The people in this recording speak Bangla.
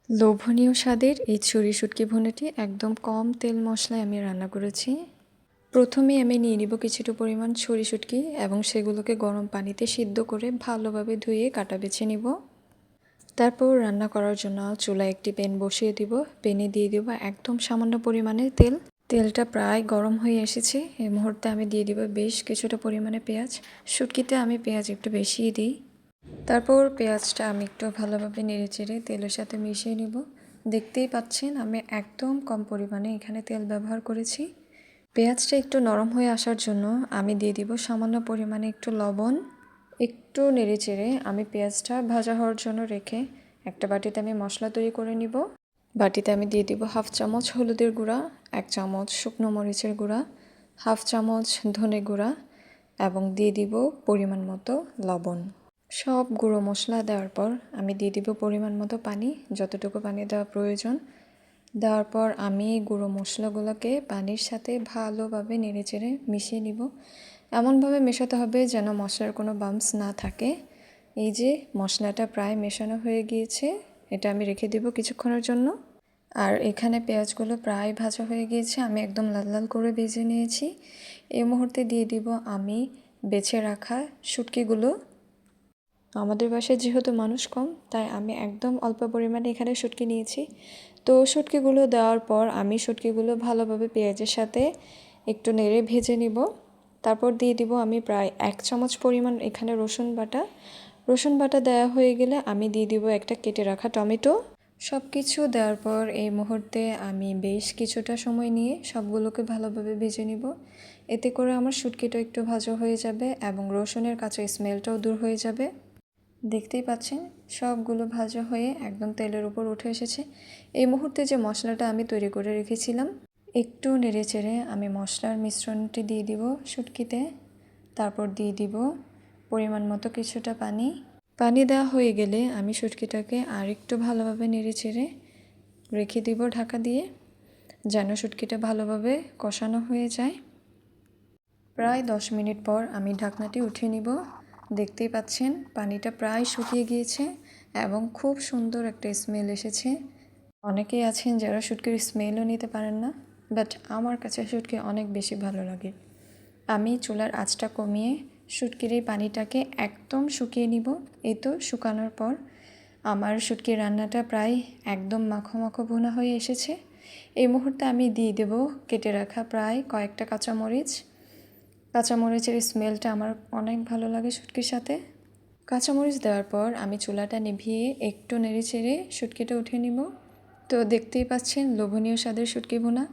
লোভনীয় স্বাদের এই ছুরি শুটকি ভুনাটি একদম কম তেল মশলায় আমি রান্না করেছি। প্রথমে আমি নিয়ে নিব কিছুটা পরিমাণ ছুরি শুটকি এবং সেগুলোকে গরম পানিতে সিদ্ধ করে ভালোভাবে ধুয়ে কাটা বেছে নিব। তারপর রান্না করার জন্য চুলায় একটি প্যান বসিয়ে দিব। প্যানে দিয়ে দেব একদম সামান্য পরিমাণে তেল। তেলটা প্রায় গরম হয়ে এসেছে। এই মুহূর্তে আমি দিয়ে দিব বেশ কিছুটা পরিমাণে পেঁয়াজ। শুটকিতে আমি পেঁয়াজ একটু বেশিই দিই। তারপর পেঁয়াজটা আমি একটু ভালোভাবে নেড়েচেড়ে তেলের সাথে মিশিয়ে নিব। দেখতেই পাচ্ছেন আমি একদম কম পরিমাণে এখানে তেল ব্যবহার করেছি। পেঁয়াজটা একটু নরম হয়ে আসার জন্য আমি দিয়ে দিব সামান্য পরিমাণে একটু লবণ। একটু নেড়েচেড়ে আমি পেঁয়াজটা ভাজা হওয়ার জন্য রেখে একটা বাটিতে আমি মশলা তৈরি করে নিব। বাটিতে আমি দিয়ে দিব 1/2 চামচ হলুদের গুঁড়া, 1 চামচ শুকনো মরিচের গুঁড়া, 1/2 চামচ ধনে গুঁড়া এবং দিয়ে দিব পরিমাণ মতো লবণ। সব গুঁড়ো মশলা দেওয়ার পর আমি দিয়ে দিব পরিমাণ মতো পানি, যতটুকু পানি দেওয়া প্রয়োজন। দেওয়ার পর আমি গুঁড়ো মশলাগুলোকে পানির সাথে ভালোভাবে নেড়েচেড়ে মিশিয়ে নিব। এমনভাবে মেশাতে হবে যেন মশলার কোনো বাম্পস না থাকে। এই যে মশলাটা প্রায় মেশানো হয়ে গিয়েছে, এটা আমি রেখে দেব কিছুক্ষণের জন্য। আর এখানে পেঁয়াজগুলো প্রায় ভাজা হয়ে গিয়েছে, আমি একদম লাল লাল করে ভেজে নিয়েছি। এই মুহূর্তে দিয়ে দিব আমি বেছে রাখা শুটকিগুলো। আমাদের বাসায় যেহেতু মানুষ কম, তাই আমি একদম অল্প পরিমাণে এখানে শুটকি নিয়েছি। তো শুটকিগুলো দেওয়ার পর আমি শুটকিগুলো ভালোভাবে পেঁয়াজের সাথে একটু নেড়ে ভেজে নিব। তারপর দিয়ে দিব আমি প্রায় 1 চামচ পরিমাণ এখানে রসুন বাটা। রসুন বাটা দেওয়া হয়ে গেলে আমি দিয়ে দিব একটা কেটে রাখা টমেটো। সব কিছু দেওয়ার পর এই মুহূর্তে আমি বেশ কিছুটা সময় নিয়ে সবগুলোকে ভালোভাবে ভেজে নিব। এতে করে আমার শুটকিটা একটু ভাজা হয়ে যাবে এবং রসুনের কাঁচা স্মেলটাও দূর হয়ে যাবে। দেখতেই পাচ্ছেন সবগুলো ভাজা হয়ে একদম তেলের উপর উঠে এসেছে। এই মুহূর্তে যে মশলাটা আমি তৈরি করে রেখেছিলাম, একটু নেড়েচেড়ে আমি মশলার মিশ্রণটি দিয়ে দিব শুটকিতে। তারপর দিয়ে দিব পরিমাণ মতো কিছুটা পানি। পানি দেওয়া হয়ে গেলে আমি শুটকিটাকে আর একটু ভালোভাবে নেড়েচেড়ে রেখে দিব ঢাকা দিয়ে, যেন শুটকিটা ভালোভাবে কষানো হয়ে যায়। প্রায় 10 মিনিট পর আমি ঢাকনাটি উঠিয়ে নিব। দেখতেই পাচ্ছেন পানিটা প্রায় শুকিয়ে গিয়েছে এবং খুব সুন্দর একটা স্মেল এসেছে। অনেকেই আছেন যারা শুটকির স্মেলও নিতে পারেন না, বাট আমার কাছে শুটকি অনেক বেশি ভালো লাগে। আমি চুলার আঁচটা কমিয়ে শুটকির এই পানিটাকে একদম শুকিয়ে নিব। এই তো শুকানোর পর আমার শুটকির রান্নাটা প্রায় একদম মাখো মাখো ভুনা হয়ে এসেছে। এই মুহূর্তে আমি দিয়ে দেব কেটে রাখা প্রায় কয়েকটা কাঁচামরিচ। কাঁচামরিচের স্মেলটা আমার অনেক ভালো লাগে শুটকির সাথে। কাঁচামরিচ দেওয়ার পর আমি চুলাটা নিভিয়ে একটু নেড়েচেড়ে শুটকিটা উঠিয়ে নিব। তো দেখতেই পাচ্ছেন লোভনীয় স্বাদের শুটকি ভুনা।